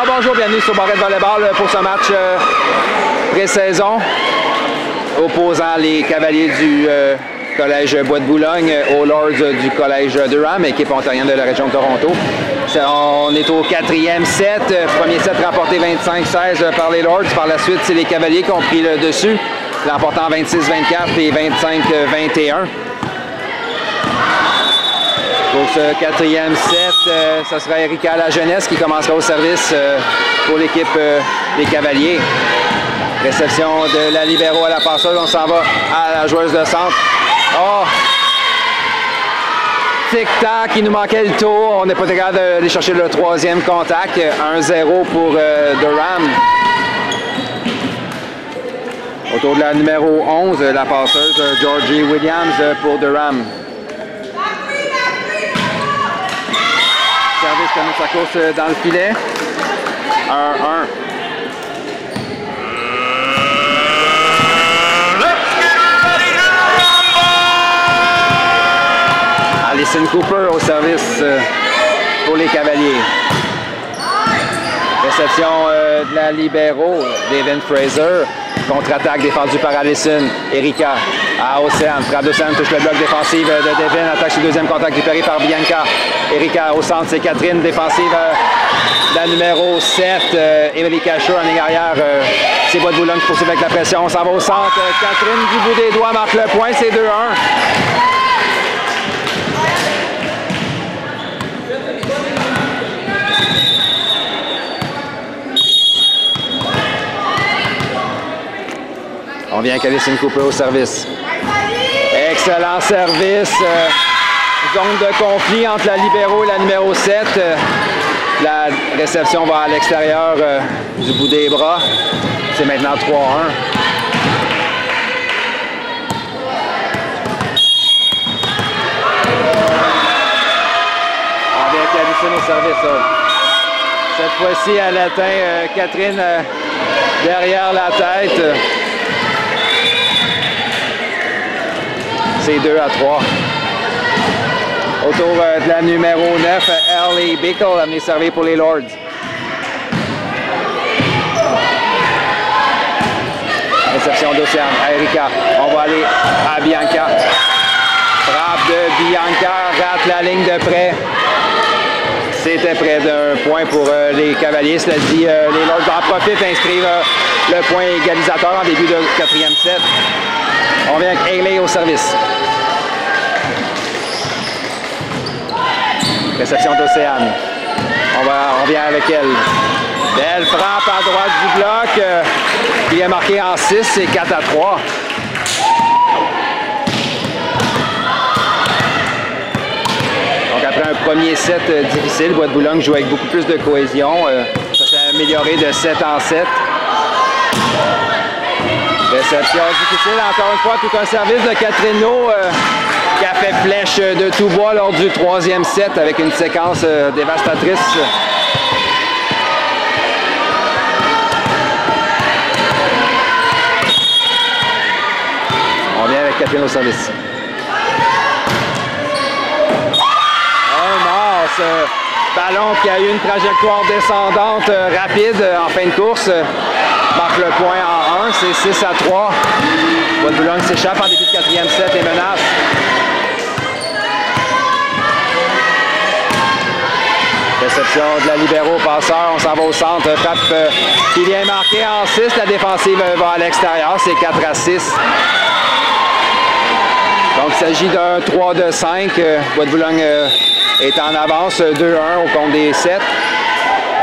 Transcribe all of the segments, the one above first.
Alors bonjour, bienvenue sur Barrette Volleyball pour ce match pré-saison opposant les Cavaliers du Collège Bois de Boulogne aux Lords du Collège Durham, équipe ontarienne de la région de Toronto. On est au 4e set, premier set remporté 25-16 par les Lords. Par la suite, c'est les Cavaliers qui ont pris le dessus, l'emportant 26-24 et 25-21. Pour ce 4e set, ce sera Erika La Jeunesse qui commencera au service pour l'équipe des Cavaliers. Réception de la libéro à la passeuse, on s'en va à la joueuse de centre. Oh! Tic-tac, il nous manquait le tour. On n'est pas capable d'aller chercher le 3e contact. 1-0 pour Durham. Autour de la numéro 11, la passeuse Georgie Williams pour Durham. Service termine sa course dans le filet. 1-1. Alison Cooper au service pour les Cavaliers. Réception de la libéro, Devin Fraser. Contre-attaque défendue par Alison. Erika à Océane. Frappe d'Océane touche le bloc défensif de Devin. Attaque sur le deuxième contact récupéré par Bianca. Erika au centre, c'est Catherine. Défensive la numéro 7. Emily Cachot en ligne arrière. C'est Bois de Boulogne qui poursuit avec la pression. On s'en va au centre. Catherine du bout des doigts marque le point. C'est 2-1. On vient avec Alison Cooper au service. Excellent service. Zone de conflit entre la libéro et la numéro 7. La réception va à l'extérieur du bout des bras. C'est maintenant 3-1. On vient avec Alison au service. Cette fois-ci, elle atteint Catherine derrière la tête. C'est 2-3. Autour de la numéro 9, Ellie Bickle, amenée servir pour les Lords. Réception d'Océane à Erika. On va aller à Bianca. Frappe de Bianca, rate la ligne de près. C'était près d'un point pour les Cavaliers. Cela dit, les Lords en profitent, inscrivent le point égalisateur en début de 4e set. On vient avec Hayley au service. Réception d'Océane. On vient avec elle. Belle frappe à droite du bloc. Il est marqué en 6, c'est 4-3. Donc après un premier set difficile, Bois de Boulogne joue avec beaucoup plus de cohésion. Ça s'est amélioré de 7 en 7. Réception difficile, encore une fois, tout un service de Catherine O qui a fait flèche de tout bois lors du 3e set avec une séquence dévastatrice. On vient avec Catherine au service. Oh non, ce ballon qui a eu une trajectoire descendante rapide en fin de course. Marque le point en 1, c'est 6-3. Bois de Boulogne s'échappe en début de 4e set et menace. Réception de la libéro, passeur, on s'en va au centre, frappe qui vient marquer en 6, la défensive va à l'extérieur, c'est 4-6. Donc il s'agit d'un 3-5, Bois de Boulogne est en avance 2-1 au compte des 7.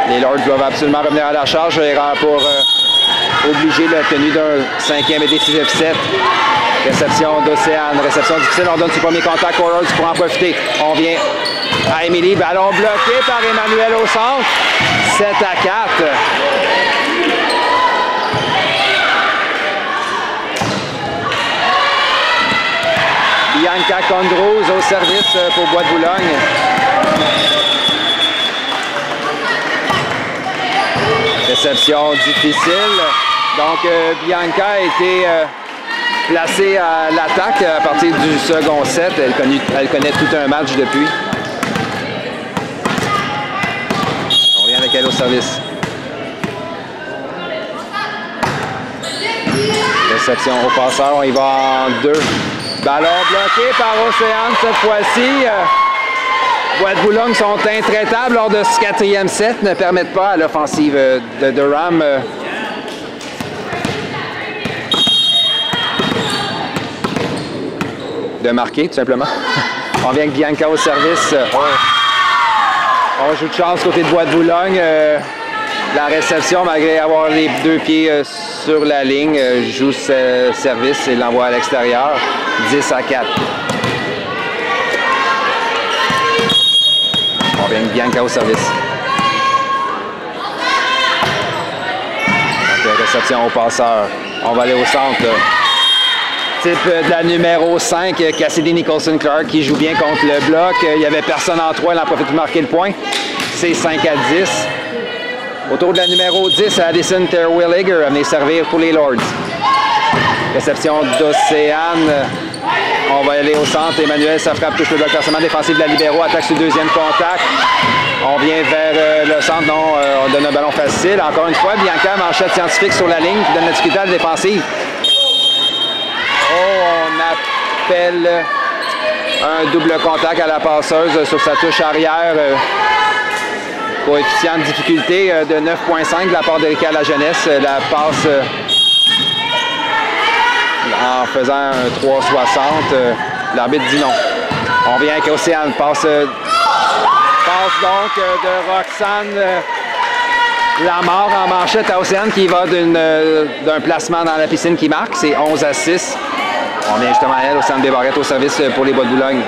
Les Lords doivent absolument revenir à la charge, erreur pour obliger la tenue d'un 5e et décisif set. Réception d'Océane, réception difficile, on donne son premier contact aux Lords pour en profiter. On vient à Émilie, ballon bloqué par Emmanuel au centre, 7-4. Bianca Condroz au service pour Bois de Boulogne. Réception difficile. Donc, Bianca a été placée à l'attaque à partir du second set. Elle connaît tout un match depuis. On revient avec elle au service. Réception au passeur, on y va en 2. Ballon bloqué par Océane cette fois-ci. Bois de Boulogne sont intraitables lors de ce 4e set, ne permettent pas à l'offensive de Durham de marquer, tout simplement. On vient avec Bianca au service. On joue de chance côté de Bois de Boulogne. La réception, malgré avoir les 2 pieds sur la ligne, joue ce service et l'envoie à l'extérieur. 10-4. On vient avec Bianca au service. Donc, réception au passeur. On va aller au centre. Type de la numéro 5, Cassidy Nicholson-Clark, qui joue bien contre le bloc. Il n'y avait personne en 3, il en profite de marquer le point. C'est 5-10. Autour de la numéro 10, Addison Terwilliger à venir servir pour les Lords. Réception d'Océane. On va aller au centre. Emmanuel, ça frappe, touche le bloc personnellement défensif de la libéro, attaque sur le 2e contact. On vient vers le centre, non, on donne un ballon facile. Encore une fois, Bianca, manchette scientifique sur la ligne, qui donne la difficulté à la défensive. On appelle un double contact à la passeuse sur sa touche arrière. Coefficient de difficulté de 9.5 de la part d'Erika La Jeunesse. La passe en faisant un 3,60. L'arbitre dit non. On vient avec Océane. Passe donc de Roxane Lamarre en manchette à Océane qui va d'un placement dans la piscine qui marque. C'est 11-6. On vient justement à elle au centre des barrettes au service pour les Bois de Boulogne.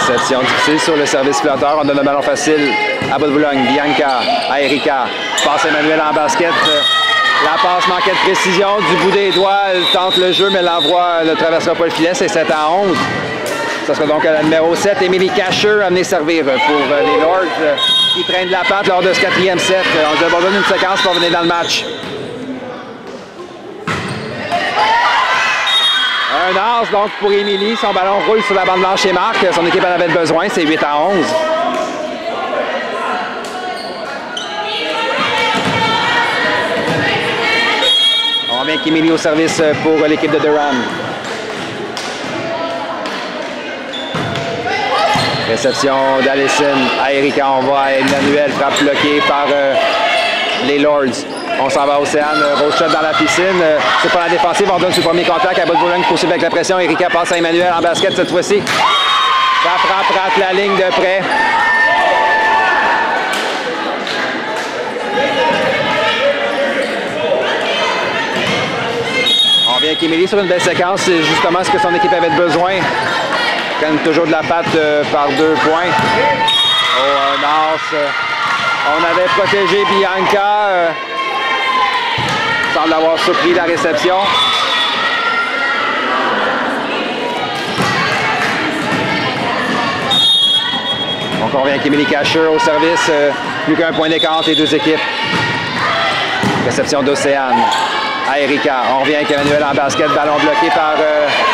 Réception difficile sur le service flotteur. On donne un ballon facile à Bois de Boulogne. Bianca à Erika. Passe Emmanuel en basket. La passe manquait de précision. Du bout des doigts, elle tente le jeu, mais l'envoi ne traversera pas le filet. C'est 7-11. Ça sera donc à la numéro 7, Émilie Casher, à venir servir pour les Lords qui prennent de la patte lors de ce 4e set. On lui abandonne une séquence pour venir dans le match. Un as donc pour Émilie. Son ballon roule sur la bande blanche et marque. Son équipe en avait besoin. C'est 8-11. On vient avec Émilie au service pour l'équipe de Durham. Réception d'Allison à Erika. On va à Emmanuel. Frappe bloquée par les Lords. On s'en va à Océane. Rose shot dans la piscine. C'est pas la défensive. On donne sur le premier contact à Bois de Boulogne. Poursuivre avec la pression. Erika passe à Emmanuel en basket cette fois-ci. Ça frappe, rate la ligne de près. On vient avec Émilie sur une belle séquence. C'est justement ce que son équipe avait besoin. Prennent toujours de la patte par 2 points. Oh, un as. On avait protégé Bianca. Semble avoir surpris la réception. Donc on revient avec Émilie Casher au service. Plus qu'un point d'écart entre les deux équipes. Réception d'Océane à Erika. On revient avec Emmanuel en basket. Ballon bloqué par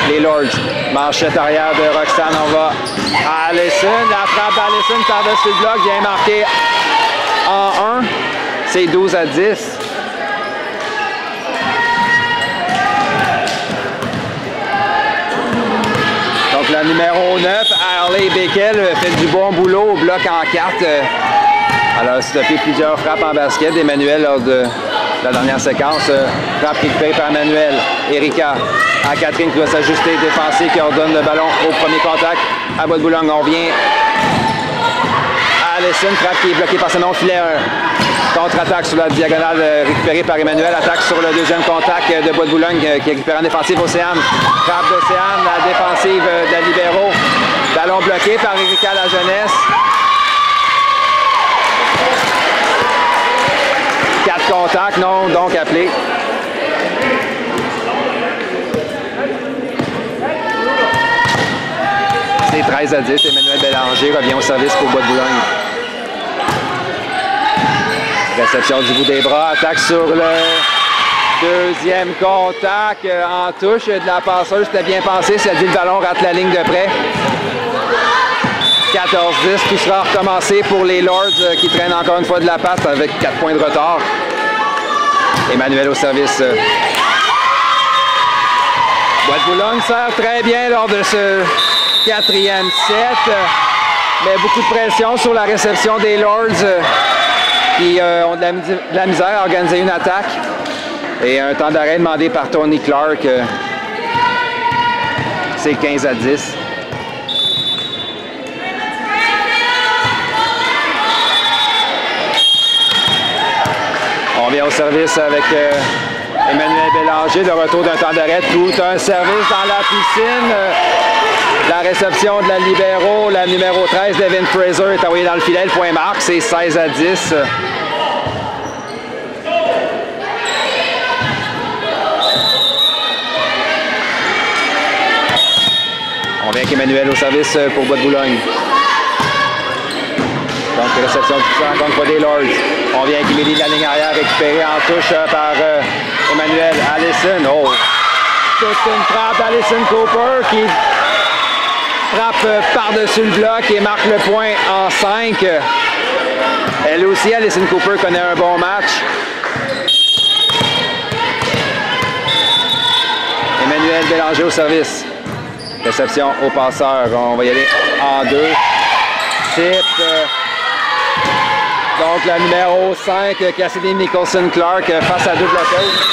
les Lords. Manchette arrière de Roxane. On va à Allison. La frappe d'Allison par-dessus le bloc. Vient marqué en 1. C'est 12-10. Donc la numéro 9, Harley Beckel, fait du bon boulot au bloc en 4. Elle a stoppé plusieurs frappes en basket. Emmanuel lors de la dernière séquence. Frappe récupérée par Emmanuel. Erika à Catherine qui va s'ajuster défensif, qui ordonne le ballon au premier contact à Bois de Boulogne. On vient à Allison, frappe qui est bloquée par son filet. Contre-attaque sur la diagonale récupérée par Emmanuel. Attaque sur le 2e contact de Bois de Boulogne qui récupère en défensive Océane. Frappe d'Océane, la défensive de la libéro. Ballon bloqué par Erika La Jeunesse. 4 contacts, non, donc appelé. C'est 13-10. Emmanuel Bélanger revient au service pour Bois de Boulogne. Réception du bout des bras, attaque sur le 2e contact en touche de la passeuse. C'était bien pensé, si elle dit le ballon rate la ligne de près. 14-10. Tout sera recommencé pour les Lords qui traînent encore une fois de la patte avec 4 points de retard. Emmanuel au service. Bois-de-Boulogne sert très bien lors de ce 4e set. Mais beaucoup de pression sur la réception des Lords qui ont de la misère à organiser une attaque. Et un temps d'arrêt demandé par Tony Clark. C'est 15-10. On vient au service avec Emmanuel Bélanger, de retour d'un temps d'arrêt. Tout un service dans la piscine. La réception de la libéro, la numéro 13, Devin Fraser, est envoyée dans le filet. Le point marque, c'est 16-10. On vient avec Emmanuel au service pour Bois-de-Boulogne. Donc, réception du coup encore une fois des Lords. On vient avec Émilie de la ligne arrière, récupérée en touche par Emmanuel. Allison. Oh! Toute une frappe d'Allison Cooper qui frappe par-dessus le bloc et marque le point en 5. Elle aussi, Allison Cooper, connaît un bon match. Emmanuel Bélanger au service. Réception au passeur. On va y aller en 2. Tip. Donc, la numéro 5, Cassidy Nicholson-Clark, face à 2 bloqueuses.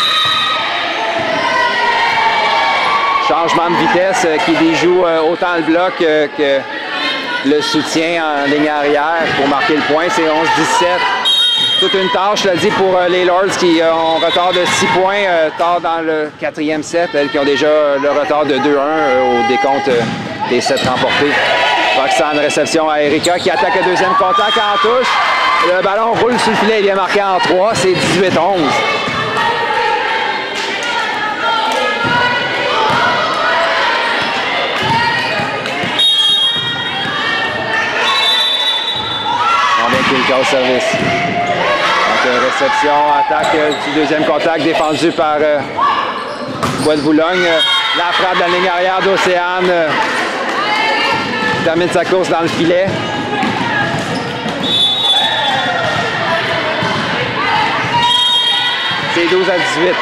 Changement de vitesse qui déjoue autant le bloc que le soutien en ligne arrière pour marquer le point. C'est 11-17. Toute une tâche, je l'ai dit, pour les Lords qui ont retard de 6 points tard dans le 4e set. Elles qui ont déjà le retard de 2-1 au décompte des sets remportés. Roxane, réception à Erika qui attaque le 2e contact en touche. Le ballon roule sur le filet, il vient marqué en 3. C'est 18-11. On vient Kilka au service. Donc, réception, attaque du 2e contact défendu par Bois-de-Boulogne. La frappe de la ligne arrière d'Océane. Termine sa course dans le filet. C'est 12-18.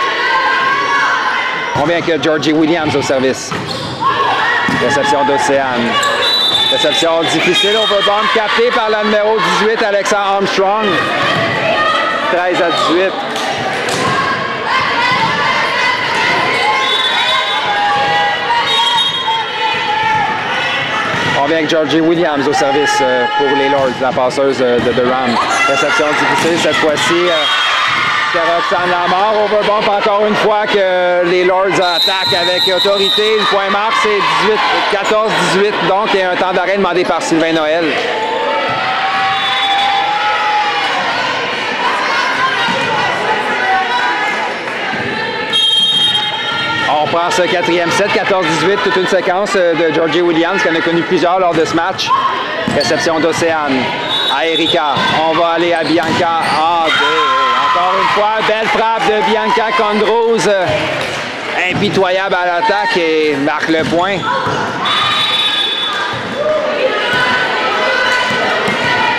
On vient avec Georgie Williams au service. Réception d'Océane. Réception difficile, overbomb capté par la numéro 18, Alexa Armstrong. 13-18. On vient avec Georgie Williams au service pour les Lords, la passeuse de Durham. Réception difficile cette fois-ci. Roxane Lamar, overbump encore une fois que les Lords attaquent avec autorité. Le point marque, c'est 14-18, donc il y a un temps d'arrêt demandé par Sylvain Noël. On prend ce 4e set, 14-18, toute une séquence de Georgie Williams, qui en a connu plusieurs lors de ce match. Réception d'Océane à Erika. On va aller à Bianca en 2. Encore une fois, belle frappe de Bianca Condrose. Impitoyable à l'attaque et marque le point.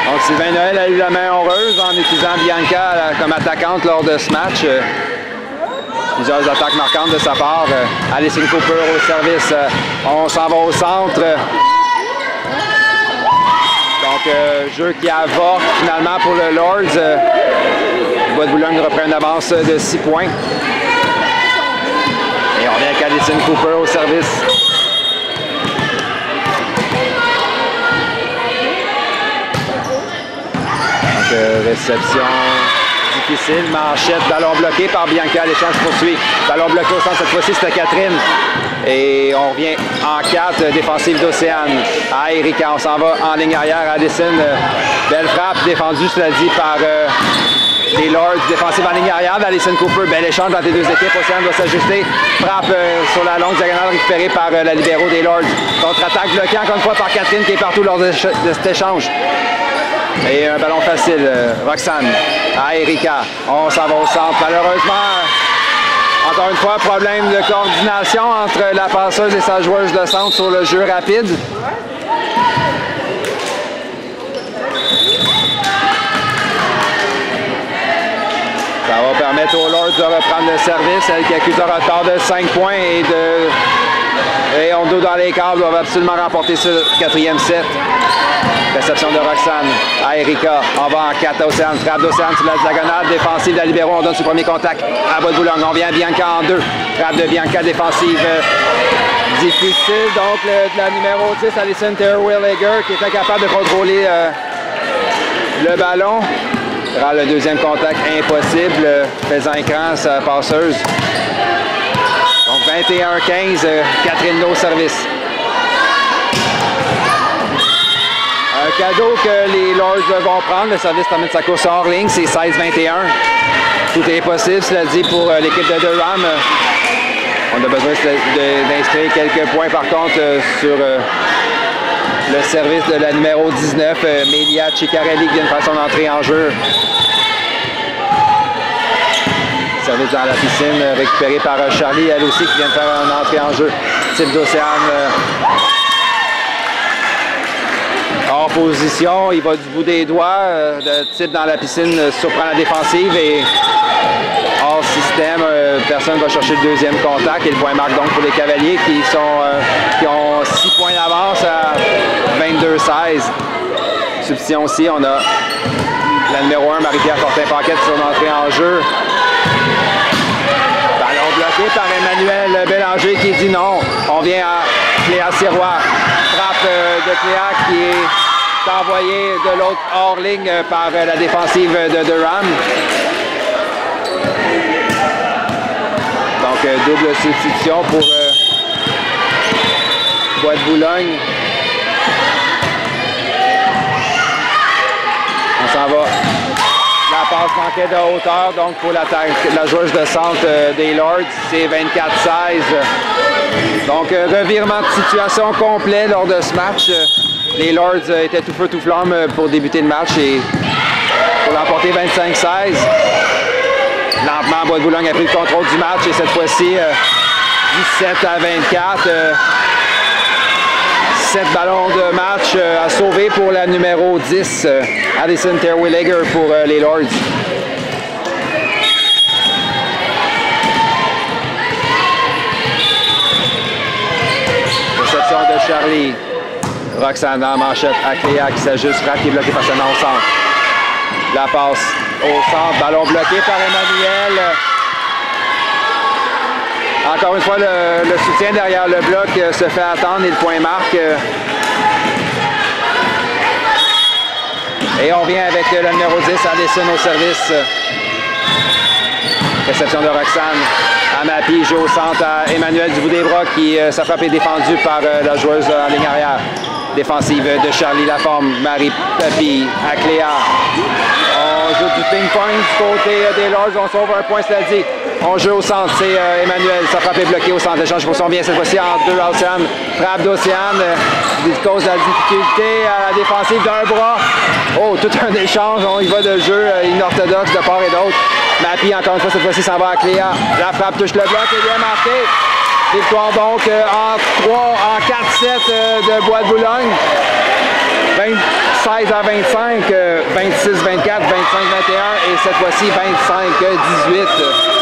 Donc Sylvain Noël a eu la main heureuse en utilisant Bianca comme attaquante lors de ce match. Plusieurs attaques marquantes de sa part. Allison Cooper au service. On s'en va au centre. Donc, jeu qui avorte finalement pour le Lords. Bois-de-Boulogne reprend une avance de 6 points. Et on vient avec Allison Cooper au service. Donc, réception difficile. Manchette, ballon bloqué par Bianca. L'échange poursuit. Ballon bloqué au centre. Cette fois-ci, c'était Catherine. Et on revient en 4, défensive d'Océane. À Erika, on s'en va en ligne arrière. Addison, belle frappe, défendue, cela dit, par les Lords. Défensive en ligne arrière d'Allison Cooper. Bel échange dans les deux équipes. Océane doit s'ajuster. Frappe sur la longue diagonale récupérée par la libéro des Lords. Contre-attaque bloquée encore une fois par Catherine qui est partout lors de cet échange. Et un ballon facile. Roxane à Erika. On s'en va au centre. Malheureusement, encore une fois, problème de coordination entre la passeuse et sa joueuse de centre sur le jeu rapide. Ça va permettre aux Lords de reprendre le service. Elle qui accuse un retard de 5 points et on dos dans les câbles, doivent absolument remporter ce 4e set. Réception de Roxane à Erika. On va en 4 d'Océane. Frappe d'Océane sur la diagonale défensive de la libéro. On donne son premier contact à bas de Boulogne. On vient à Bianca en 2. Frappe de Bianca défensive difficile. Donc la numéro 10, Alison Terwilliger, qui est incapable de contrôler le ballon. Le deuxième contact impossible, faisant écran sa passeuse. Donc 21-15, Catherine Lowe au service. Un cadeau que les Lords vont prendre. Le service termine sa course hors ligne, c'est 16-21. Tout est possible, cela dit, pour l'équipe de Durham. On a besoin d'inscrire quelques points, par contre, sur le service de la numéro 19, Melia Ciccarelli, qui vient de faire son entrée en jeu. Service dans la piscine, récupéré par Charlie, elle aussi, qui vient de faire une entrée en jeu. Type d'Océane. Hors position, il va du bout des doigts. De type dans la piscine surprend la défensive et hors système, personne va chercher le deuxième contact et le point marque donc pour les Cavaliers qui ont 6 points d'avance à 22-16. Substitution aussi, on a la numéro 1, Marie-Pierre Fortin-Paquette, sur l'entrée en jeu. Ballon bloqué par Emmanuel Bélanger qui dit non. On vient à Cléa Sirois. Frappe de Cléa qui est envoyée de l'autre hors ligne par la défensive de Durham. Donc double substitution pour Bois-de-Boulogne. On s'en va. La passe manquait de hauteur, donc pour la joueuse de centre des Lords, c'est 24-16. Donc revirement de situation complet lors de ce match. Les Lords étaient tout feu tout flamme pour débuter le match et pour l'emporter 25-16. Lentement, Bois-de-Boulogne a pris le contrôle du match et cette fois-ci 17-24. 7 ballons de match à sauver pour la numéro 10, Alison Terwilliger pour les Lords. Réception de Charlie. Roxane en manchette à Cléa qui s'ajuste, frappe qui est bloquée par Sena au centre. La passe au centre, ballon bloqué par Emmanuel. Encore une fois, le soutien derrière le bloc se fait attendre et le point marque. Et on vient avec le numéro 10, Alison au service. Réception de Roxane. Amapi joue au centre à Emmanuel Dubout-des-Bras qui, sa frappe est défendue par la joueuse en ligne arrière. Défensive de Charlie Laforme, Marie Papy à Cléa. On joue du ping-pong du côté des Lords, on sauve un point, cela dit. On joue au centre, c'est Emmanuel, sa frappe est bloquée au centre. L'échange pour son bien cette fois-ci en 2 Océane. Frappe d'Océane, cause de la difficulté à la défensive d'un bras. Oh, tout un échange, on y va de jeu inorthodoxe de part et d'autre. Mappy, encore une fois, cette fois-ci, s'en va à Cléa. La frappe touche le bloc et bien marqué. Victoire donc en 4-7 de Bois-de-Boulogne. 26 à 25, 26-24, 25-21 et cette fois-ci 25-18.